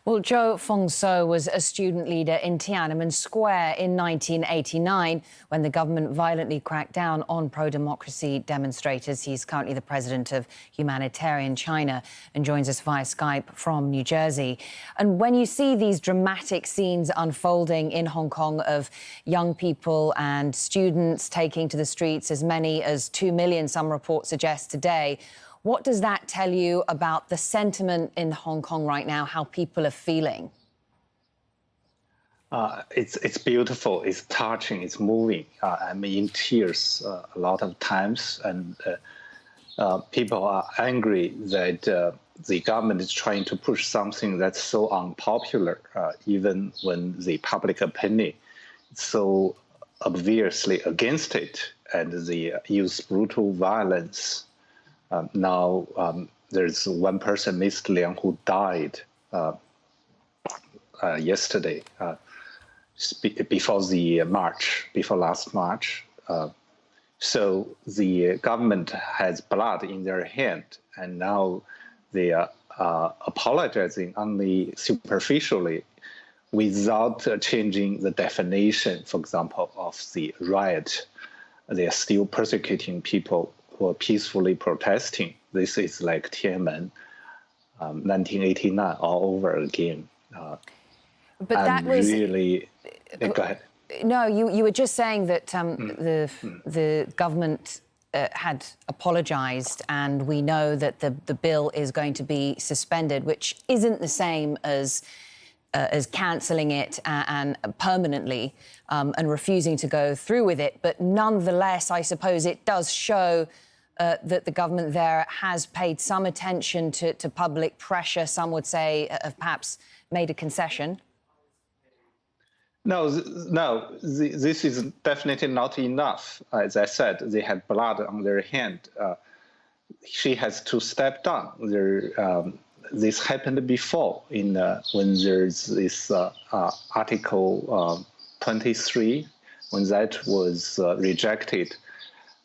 Well, Zhou Fengsuo was a student leader in Tiananmen Square in 1989 when the government violently cracked down on pro-democracy demonstrators. He's currently the president of Humanitarian China and joins us via Skype from New Jersey. And when you see these dramatic scenes unfolding in Hong Kong of young people and students taking to the streets, as many as 2 million, some reports suggest today, what does that tell you about the sentiment in Hong Kong right now, how people are feeling? It's beautiful, it's touching, it's moving. I'm in tears a lot of times, and people are angry that the government is trying to push something that's so unpopular, even when the public opinion is so obviously against it, and they use brutal violence. Now there's one person, Mr. Liang, who died yesterday, before last March. So the government has blood in their hand, and now they are apologizing only superficially without changing the definition, for example, of the riot. They are still persecuting people who are peacefully protesting. This is like Tiananmen, 1989 all over again. But that was really. Go ahead. No, you were just saying that the government had apologized, and we know that the bill is going to be suspended, which isn't the same as cancelling it and permanently and refusing to go through with it. But nonetheless, I suppose it does show that the government there has paid some attention to public pressure. Some would say have perhaps made a concession. No, this is definitely not enough. As I said, they had blood on their hand. She has to step down. This happened before when there's this Article 23, when that was rejected.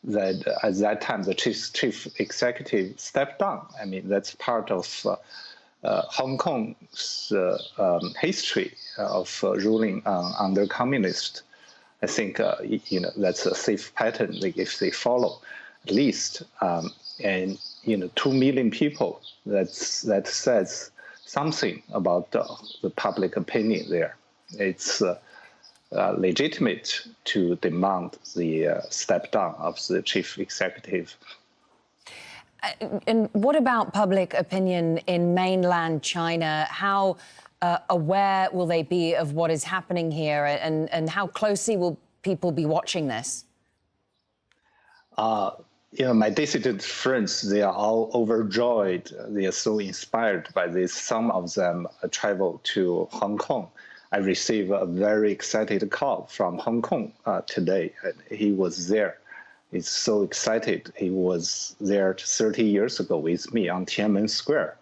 That at that time the chief executive stepped down. I mean, that's part of Hong Kong's history of ruling under communist. I think that's a safe pattern if they follow, at least. And 2 million people. That says something about the public opinion there. It's legitimate to demand the step down of the chief executive. And what about public opinion in mainland China? How aware will they be of what is happening here, and how closely will people be watching this? My dissident friends, they are all overjoyed. They are so inspired by this. Some of them travel to Hong Kong. I received a very excited call from Hong Kong today. He was there. He's so excited. He was there 30 years ago with me on Tiananmen Square.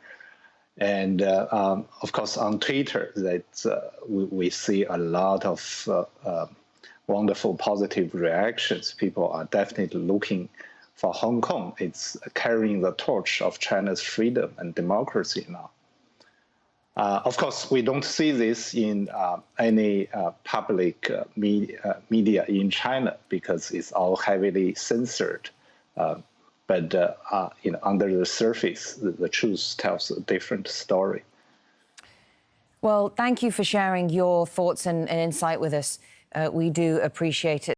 And of course, on Twitter, that we see a lot of wonderful, positive reactions. People are definitely looking for Hong Kong. It's carrying the torch of China's freedom and democracy now. Of course, we don't see this in any public media in China because it's all heavily censored. But under the surface, the truth tells a different story. Well, thank you for sharing your thoughts and insight with us. We do appreciate it.